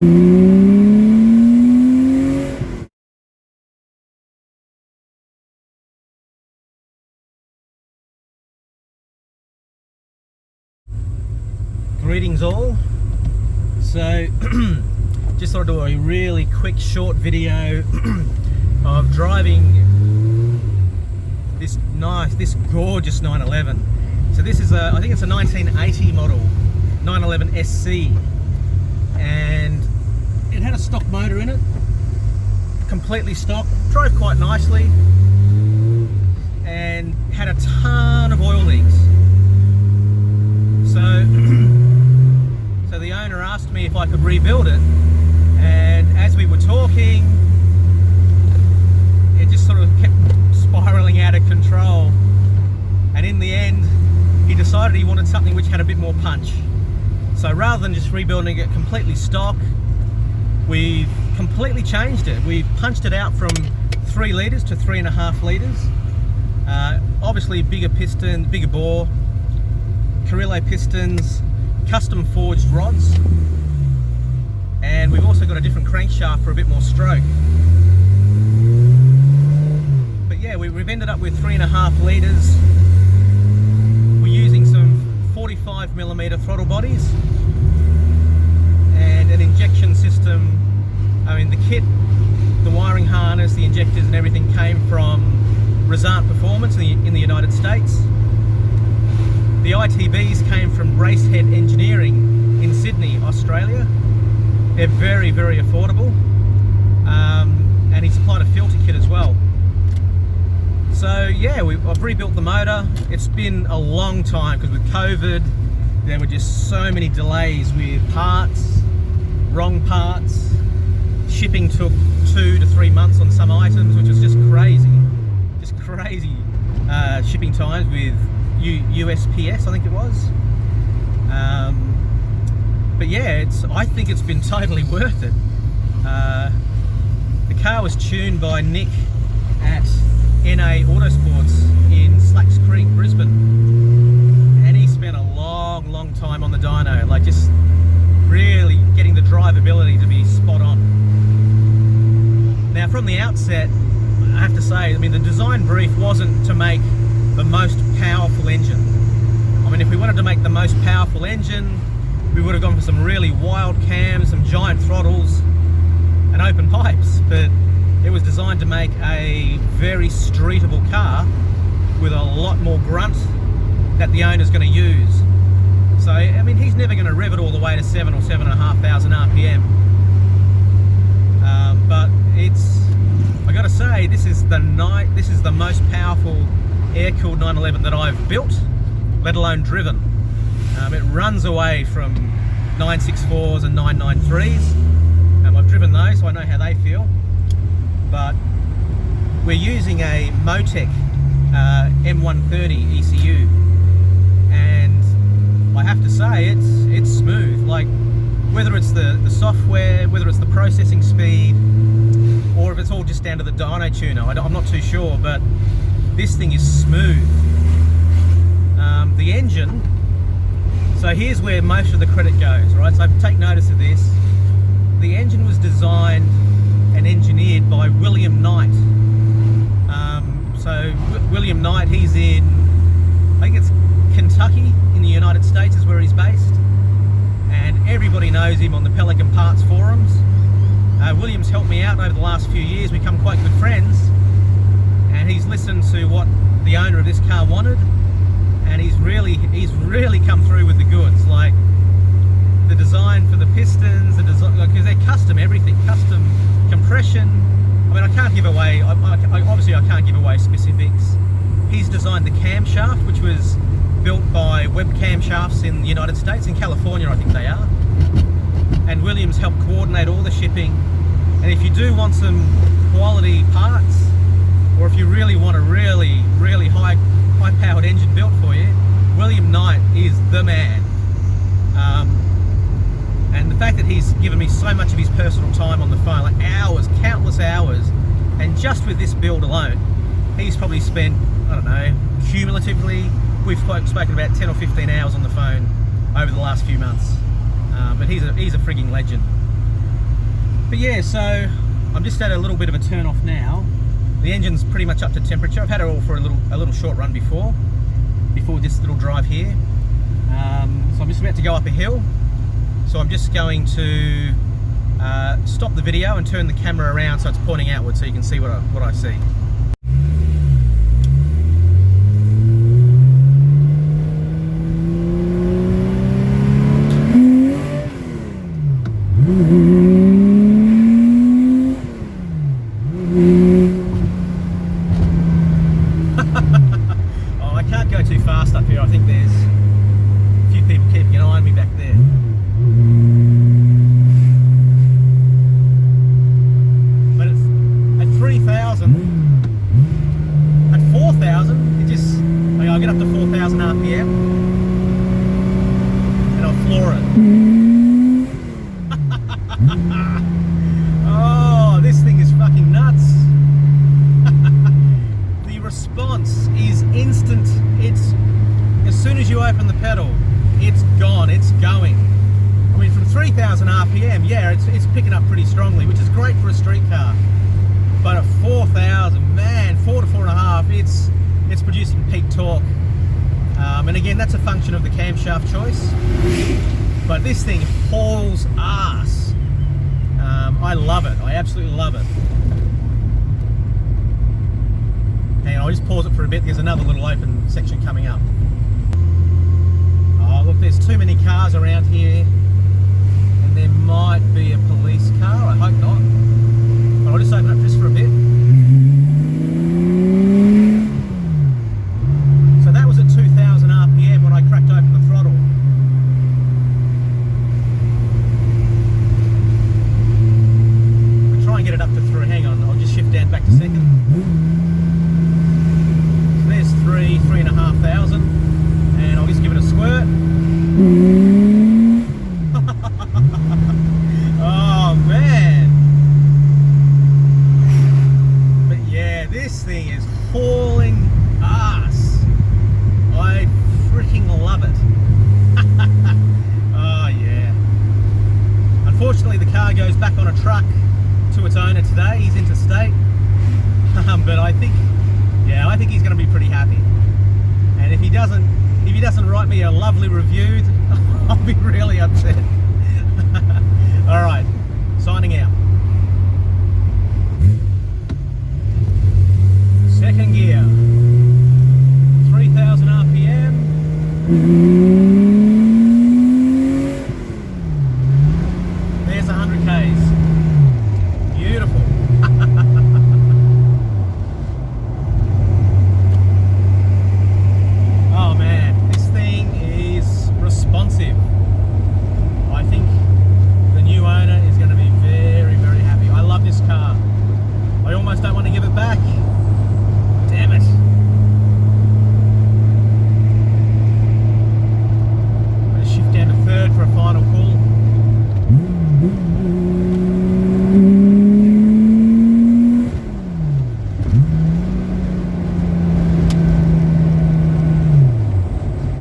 Greetings all. So just thought I'd do a really quick short video of driving this gorgeous 911. So this is I think it's a 1980 model 911 SC, and it had a stock motor in it, completely stock, drove quite nicely, and had a ton of oil leaks. So the owner asked me if I could rebuild it, and as we were talking, it just sort of kept spiraling out of control, and in the end he decided he wanted something which had a bit more punch. So rather than just rebuilding it completely stock, we've completely changed it. We've punched it out from 3 litres to 3.5 litres. Obviously bigger piston, bigger bore, Carrillo pistons, custom forged rods, and we've also got a different crankshaft for a bit more stroke. But yeah, we've ended up with 3.5 litres. We're using some 45mm throttle bodies and an injection system. I mean, the kit, the wiring harness, the injectors and everything came from Result Performance in the United States. The ITBs came from Bracehead Engineering in Sydney, Australia. They're very, very affordable. And he supplied a filter kit as well. So yeah, I've rebuilt the motor. It's been a long time because with COVID, there were just so many delays with parts, wrong parts. Shipping took 2 to 3 months on some items, which was just crazy. Just crazy shipping times with USPS, I think it was. But yeah, I think it's been totally worth it. The car was tuned by Nick at NA Autosports in Slacks Creek, Brisbane, and he spent a long time on the dyno, like just really getting the drivability to be spot on. Now from the outset, I have to say, I mean, the design brief wasn't to make the most powerful engine. I mean, if we wanted to make the most powerful engine, we would have gone for some really wild cams, some giant throttles and open pipes, but it was designed to make a very streetable car with a lot more grunt that the owner's going to use. So I mean, he's never going to rev it all the way to 7 or 7,500 RPM, but I gotta say, this is the most powerful air-cooled 911 that I've built, let alone driven. It runs away from 964s and 993s. I've driven those, so I know how they feel. But we're using a Motec M130 ECU, and I have to say it's smooth. Like, whether it's the software, whether it's the processing speed, or if it's all just down to the dyno tuner, I'm not too sure, but this thing is smooth. The engine, so here's where most of the credit goes, right? So take notice of this. The engine was designed and engineered by William Knight. So William Knight, he's in, I think it's Kentucky in the United States is where he's based, and everybody knows him on the Pelican Parts forums. William's helped me out over the last few years. We become quite good friends, and he's listened to what the owner of this car wanted, and he's really come through with the goods. Like the design for the pistons, the design, because they're custom everything, custom compression. I mean, I can't give away, obviously I can't give away specifics. He's designed the camshaft, which was built by Webb Camshafts in the United States, in California I think they are. And Williams helped coordinate all the shipping. And if you do want some quality parts, or if you really want a really high-powered engine built for you, William Knight is the man. And the fact that he's given me so much of his personal time on the phone, like hours, countless hours, and just with this build alone, he's probably spent, I don't know, cumulatively, we've spoken about 10 or 15 hours on the phone over the last few months. But he's a frigging legend. But yeah, so I'm just at a little bit of a turn off now. The engine's pretty much up to temperature. I've had it all for a little short run before this little drive here. So I'm just about to go up a hill. So I'm just going to stop the video and turn the camera around so it's pointing outwards so you can see what I see. Oh, I can't go too fast up here. I think there's a few people keeping an eye on me back there. But it's at 3,000, at 4,000, it just, I'll get up to 4,000 RPM and I'll floor it. Oh, this thing is fucking nuts. The response is instant. It's, as soon as you open the pedal, it's gone, it's going. I mean, from 3,000 RPM, yeah, it's picking up pretty strongly, which is great for a street car. But at 4,000, man, 4 to 4.5, it's producing peak torque. And again, that's a function of the camshaft choice. But this thing hauls ass. I love it. I absolutely love it. Hang on, I'll just pause it for a bit. There's another little open section coming up. Oh, look, there's too many cars around here. And there might be a police car. I hope not. But I'll just open up just for a bit. So that was at 2,000 RPM when I cracked open the throttle. We'll try and get it up to 3. Hang on, I'll just shift down back to second. So there's 3,500, and I'll just give it a squirt. Oh man! But yeah, this thing is hauling ass. I freaking love it. Oh yeah. Unfortunately, the car goes back on a truck to its owner today. He's interstate. But I think he's going to be pretty happy. And if he doesn't write me a lovely review, I'll be really upset. All right.